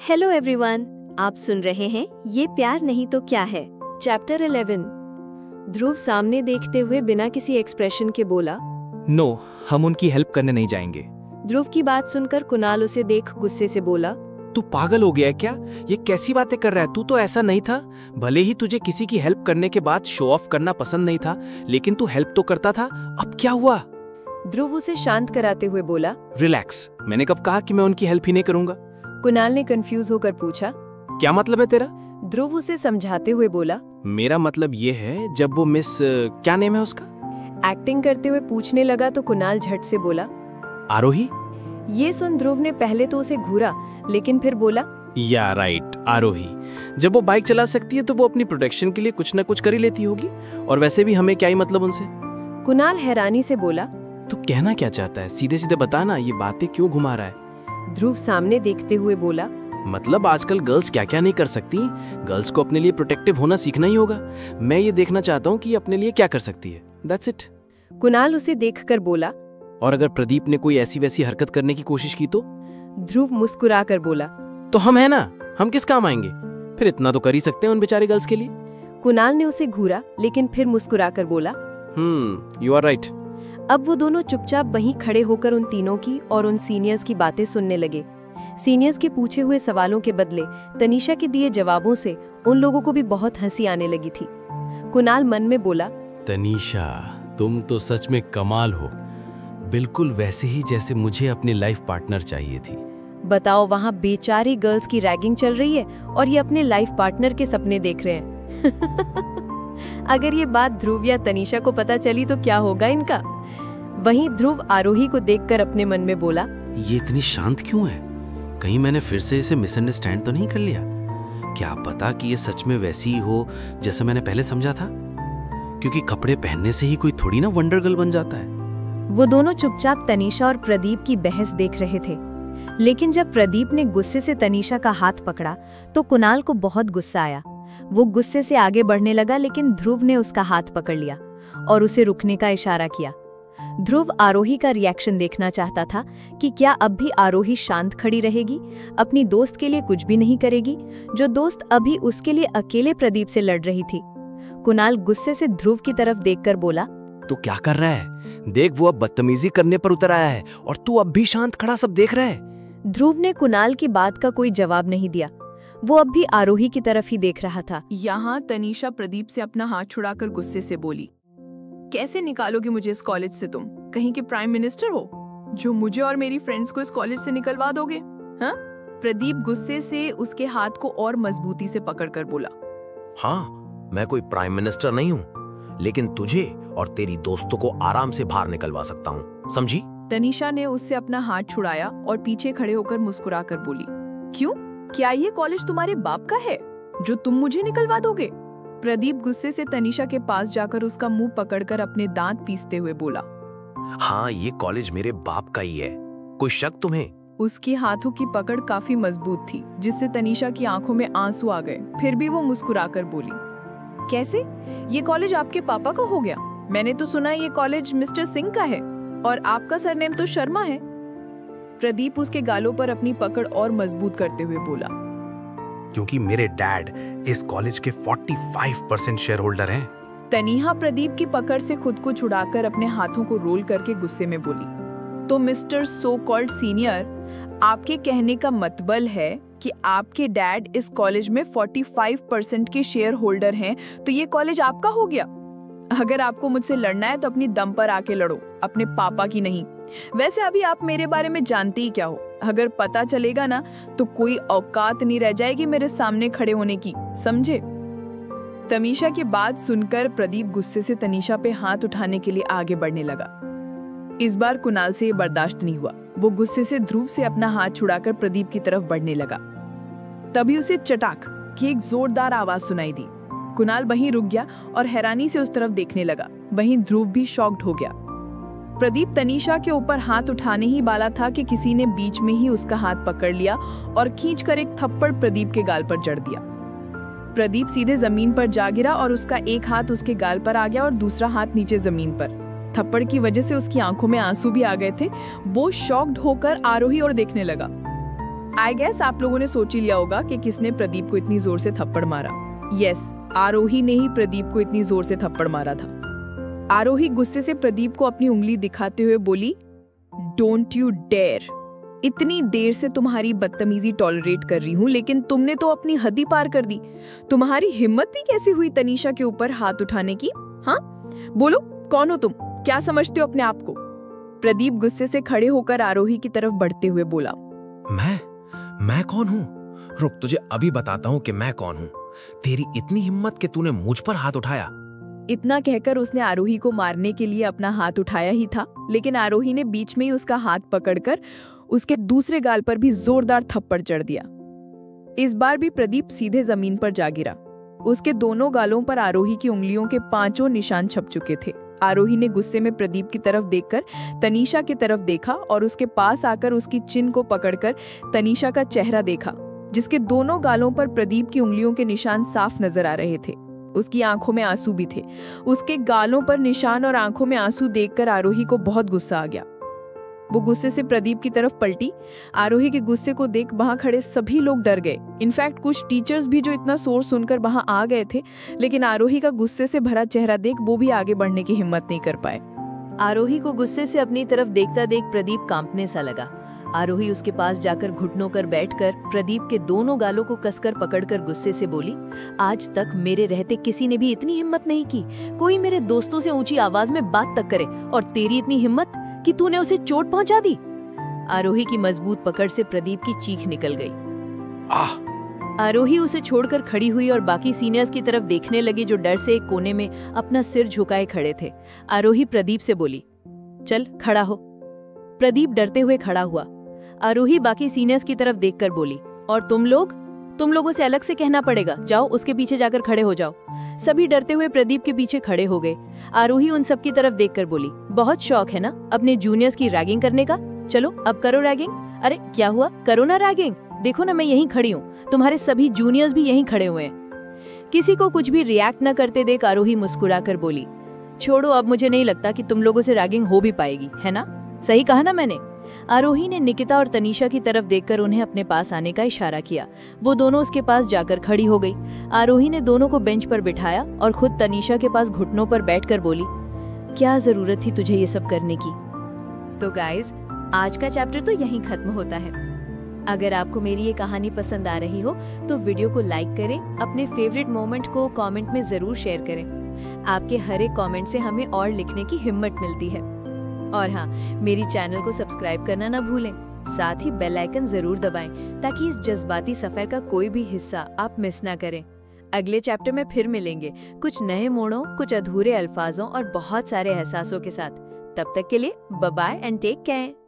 Hello everyone, आप सुन रहे हैं ये प्यार नहीं तो क्या है, चैप्टर 11। ध्रुव सामने देखते हुए बिना किसी एक्सप्रेशन के बोला, नो, हम उनकी हेल्प करने नहीं जाएंगे। ध्रुव की बात सुनकर कुणाल उसे देख गुस्से से बोला, तू पागल हो गया है क्या? ये कैसी बातें कर रहा है? तू तो ऐसा नहीं था। भले ही तुझे किसी की हेल्प करने के बाद शो ऑफ करना पसंद नहीं था, लेकिन तू हेल्प तो करता था। अब क्या हुआ? ध्रुव उसे शांत कराते हुए बोला, रिलैक्स, मैंने कब कहा कि मैं उनकी हेल्प ही नहीं करूंगा? कुणाल ने कंफ्यूज होकर पूछा, क्या मतलब है तेरा? ध्रुव उसे समझाते हुए बोला, मेरा मतलब ये है, जब वो मिस क्या नेम है उसका? एक्टिंग करते हुए पूछने लगा तो कुणाल झट से बोला, आरोही। ये सुन ध्रुव ने पहले तो उसे घूरा, लेकिन फिर बोला, या राइट, आरोही। जब वो बाइक चला सकती है तो वो अपनी प्रोटेक्शन के लिए कुछ न कुछ कर ही लेती होगी, और वैसे भी हमें क्या ही मतलब उनसे। कुणाल हैरानी से बोला, तू कहना क्या चाहता है? सीधे सीधे बता ना, ये बातें क्यों घुमा रहा है? ध्रुव सामने देखते हुए बोला, मतलब आजकल गर्ल्स क्या क्या नहीं कर सकती। गर्ल्स को अपने लिए प्रोटेक्टिव होना सीखना ही होगा। मैं ये देखना चाहता हूँ कि ये अपने लिए क्या कर सकती है। That's it. कुणाल उसे देखकर बोला, और अगर प्रदीप ने कोई ऐसी वैसी हरकत करने की कोशिश की तो? ध्रुव मुस्कुराकर बोला, तो हम है ना, हम किस काम आएंगे? फिर इतना तो कर ही सकते हैं उन बेचारे गर्ल्स के लिए। कुणाल ने उसे घूरा, लेकिन फिर मुस्कुराकर बोला, यू आर राइट। अब वो दोनों चुपचाप वहीं खड़े होकर उन तीनों की और उन सीनियर्स की बातें सुनने लगे। सीनियर्स के पूछे हुए सवालों के बदले तनीषा के दिए जवाबों से उन लोगों को भी बहुत हंसी आने लगी थी। कुणाल मन में बोला, तनीषा, तुम तो सच में कमाल हो। बिल्कुल वैसे ही जैसे मुझे अपनी लाइफ पार्टनर चाहिए थी। बताओ, वहाँ बेचारी गर्ल्स की रैगिंग चल रही है और ये अपने लाइफ पार्टनर के सपने देख रहे हैं। अगर ये बात ध्रुव या तनीषा को पता चली तो क्या होगा इनका। वहीं ध्रुव आरोही को देखकर अपने मन में बोला, ये इतनी शांत क्यों है? कहीं मैंने फिर से इसे मिसअंडरस्टैंड तो नहीं कर लिया? क्या पता कि ये सच में वैसी ही हो जैसे मैंने पहले समझा था, क्योंकि कपड़े पहनने से ही कोई थोड़ी ना वंडर गर्ल बन जाता है। वो दोनों चुपचाप तनीषा और प्रदीप की बहस देख रहे थे, लेकिन जब प्रदीप ने गुस्से से तनीषा का हाथ पकड़ा तो कुणाल को बहुत गुस्सा आया। वो गुस्से से आगे बढ़ने लगा, लेकिन ध्रुव ने उसका हाथ पकड़ लिया और उसे रुकने का इशारा किया। ध्रुव आरोही का रिएक्शन देखना चाहता था कि क्या अब भी आरोही शांत खड़ी रहेगी, अपनी दोस्त के लिए कुछ भी नहीं करेगी, जो दोस्त अभी उसके लिए अकेले प्रदीप से लड़ रही थी। कुणाल गुस्से से ध्रुव की तरफ देखकर बोला, तो क्या कर रहा है? देख, वो अब बदतमीजी करने पर उतर आया है और तू अब भी शांत खड़ा सब देख रहा है। ध्रुव ने कुणाल की बात का कोई जवाब नहीं दिया। वो अब भी आरोही की तरफ ही देख रहा था। यहाँ तनीषा प्रदीप से अपना हाथ छुड़ाकर गुस्से से बोली, कैसे निकालोगे मुझे इस कॉलेज से? तुम कहीं के प्राइम मिनिस्टर हो जो मुझे और मेरी फ्रेंड्स को इस कॉलेज से निकलवा दोगे? हाँ? प्रदीप गुस्से से उसके हाथ को और मजबूती से पकड़कर बोला, हाँ, मैं कोई प्राइम मिनिस्टर नहीं हूँ, लेकिन तुझे और तेरी दोस्तों को आराम से बाहर निकलवा सकता हूँ, समझी? तनीषा ने उससे अपना हाथ छुड़ाया और पीछे खड़े होकर मुस्कुराकर बोली, क्यों? क्या ये कॉलेज तुम्हारे बाप का है जो तुम मुझे निकलवा दोगे? प्रदीप गुस्से से तनीषा के पास जाकर उसका मुंह पकड़कर अपने दांत पीसते हुए बोला, हाँ, ये कॉलेज मेरे बाप का ही है, कोई शक तुम्हें? उसके हाथों की पकड़ काफी मजबूत थी, जिससे तनीषा की आंखों में आंसू आ गए। फिर भी वो मुस्कुराकर बोली, कैसे? ये कॉलेज आपके पापा का हो गया? मैंने तो सुना ये कॉलेज मिस्टर सिंह का है और आपका सरनेम तो शर्मा है। प्रदीप उसके गालों पर अपनी पकड़ और मजबूत करते हुए बोला, क्योंकि मेरे डैड इस कॉलेज के 45% शेयर होल्डर हैं। तनीहा प्रदीप की पकड़ से खुद को छुड़ाकर अपने हाथों को रोल करके गुस्से में बोली, तो मिस्टर सो कॉल्ड सीनियर, आपके कहने का मतलब है कि आपके डैड इस कॉलेज में 45% के शेयर होल्डर हैं, तो ये कॉलेज आपका हो गया? अगर आपको मुझसे लड़ना है तो अपनी दम पर आके लड़ो, अपने पापा की नहीं। वैसे अभी आप मेरे बारे में जानते ही क्या हो? अगर पता चलेगा ना तो कोई औकात नहीं रह जाएगी मेरे सामने खड़े होने की, समझे? तनीषा की बात सुनकर प्रदीप गुस्से से तनीषा पे हाथ उठाने के लिए आगे बढ़ने लगा। इस बार कुणाल से ये बर्दाश्त नहीं हुआ। वो गुस्से से ध्रुव से अपना हाथ छुड़ाकर प्रदीप की तरफ बढ़ने लगा। तभी उसे चटाक की एक जोरदार आवाज सुनाई दी। कुणाल वहीं रुक गया और हैरानी से उस तरफ देखने लगा। वहीं ध्रुव भी शॉक्ड हो गया। प्रदीप तनीषा के ऊपर हाथ उठाने ही वाला था कि किसी ने बीच में ही उसका हाथ पकड़ लिया और खींचकर एक थप्पड़ प्रदीप के गाल पर जड़ दिया। प्रदीप सीधे जमीन पर जा गिरा और उसका एक हाथ उसके गाल पर आ गया और दूसरा हाथ नीचे जमीन पर। थप्पड़ की वजह से उसकी आंखों में आंसू भी आ गए थे। वो शॉक्ड होकर आरोही और देखने लगा। आई गेस आप लोगों ने सोच ही लिया होगा कि किसने प्रदीप को इतनी जोर से थप्पड़ मारा। यस, आरोही ने ही प्रदीप को इतनी जोर से थप्पड़ मारा था। आरोही गुस्से से प्रदीप को अपनी उंगली दिखाते हुए बोली, डोंट यू डेयर। इतनी देर से तुम्हारी बदतमीजी टॉलरेट कर रही हूँ, लेकिन तुमने तो अपनी हद ही पार कर दी। तुम्हारी हिम्मत भी कैसे हुई तनीषा के ऊपर हाथ उठाने की? हाँ, बोलो, कौन हो तुम? क्या समझते हो अपने आप को? प्रदीप गुस्से से खड़े होकर आरोही की तरफ बढ़ते हुए बोला, मैं कौन हूँ? रुक, तुझे अभी बताता हूँ कि मैं कौन हूँ। तेरी इतनी हिम्मत कि तूने मुझ पर हाथ उठाया। इतना कहकर उसने आरोही को मारने के लिए अपना हाथ उठाया ही था, लेकिन आरोही ने बीच में ही उसका हाथ पकड़कर उसके दूसरे गाल पर भी जोरदार थप्पड़ चढ़ दिया। इस बार भी प्रदीप सीधे जमीन पर जा गिरा। उसके दोनों गालों पर आरोही की उंगलियों के 5 निशान छप चुके थे। आरोही ने गुस्से में प्रदीप की तरफ देखकर तनीषा की तरफ देखा और उसके पास आकर उसकी चिन को पकड़कर तनीषा का चेहरा देखा, जिसके दोनों गालों पर प्रदीप की उंगलियों के निशान साफ नजर आ रहे थे। उसकी आंखों में आंसू भी थे। उसके गालों पर निशान और आंखों में आंसू देखकर आरोही को बहुत गुस्सा आ गया। वो गुस्से से प्रदीप की तरफ पलटी। आरोही के गुस्से को देख वहां खड़े सभी लोग डर गए। इनफैक्ट कुछ टीचर्स भी जो इतना शोर सुनकर वहां आ गए थे, लेकिन आरोही का गुस्से से भरा चेहरा देख वो भी आगे बढ़ने की हिम्मत नहीं कर पाए। आरोही को गुस्से से अपनी तरफ देखता देख प्रदीप कांपने सा लगा। आरोही उसके पास जाकर घुटनों कर बैठकर प्रदीप के दोनों गालों को कसकर पकड़कर गुस्से से बोली, आज तक मेरे रहते किसी ने भी इतनी हिम्मत नहीं की। कोई मेरे दोस्तों से ऊंची आवाज में बात तक करे, और तेरी इतनी हिम्मत कि तूने उसे चोट पहुंचा दी। आरोही की मजबूत पकड़ से प्रदीप की चीख निकल गई। आरोही उसे छोड़कर खड़ी हुई और बाकी सीनियर्स की तरफ देखने लगी, जो डर से एक कोने में अपना सिर झुकाए खड़े थे। आरोही प्रदीप से बोली, चल खड़ा हो। प्रदीप डरते हुए खड़ा हुआ। आरोही बाकी सीनियर्स की तरफ देखकर बोली, और तुम लोगों से अलग से कहना पड़ेगा, जाओ उसके पीछे जाकर खड़े हो जाओ। सभी डरते हुए प्रदीप के पीछे खड़े हो गए। आरोही उन सब की तरफ देखकर बोली, बहुत शौक है ना अपने जूनियर्स की रैगिंग करने का? चलो अब करो रैगिंग। अरे क्या हुआ, करो ना रैगिंग। देखो ना, मैं यहीं खड़ी हूँ, तुम्हारे सभी जूनियर्स भी यहीं खड़े हुए हैं। किसी को कुछ भी रिएक्ट न करते देख आरोही मुस्कुराकर बोली, छोड़ो, अब मुझे नहीं लगता कि तुम लोगों से रैगिंग हो भी पाएगी, है ना? सही कहा ना मैंने? आरोही ने निकिता और तनीषा की तरफ देखकर उन्हें अपने पास आने का इशारा किया। वो दोनों उसके पास जाकर खड़ी हो गई। आरोही ने दोनों को बेंच पर बिठाया और खुद तनीषा के पास घुटनों पर बैठकर बोली, क्या जरूरत थी तुझे ये सब करने की? तो गाइस, आज का चैप्टर तो यहीं खत्म होता है। अगर आपको मेरी ये कहानी पसंद आ रही हो तो वीडियो को लाइक करें, अपने फेवरेट मोमेंट को कमेंट में जरूर शेयर करें। आपके हर एक कमेंट से हमें और लिखने की हिम्मत मिलती है। और हाँ, मेरी चैनल को सब्सक्राइब करना ना भूलें। साथ ही बेल आइकन जरूर दबाएं ताकि इस जज्बाती सफर का कोई भी हिस्सा आप मिस ना करें। अगले चैप्टर में फिर मिलेंगे, कुछ नए मोड़ों, कुछ अधूरे अल्फाजों और बहुत सारे एहसासों के साथ। तब तक के लिए bye bye and take care.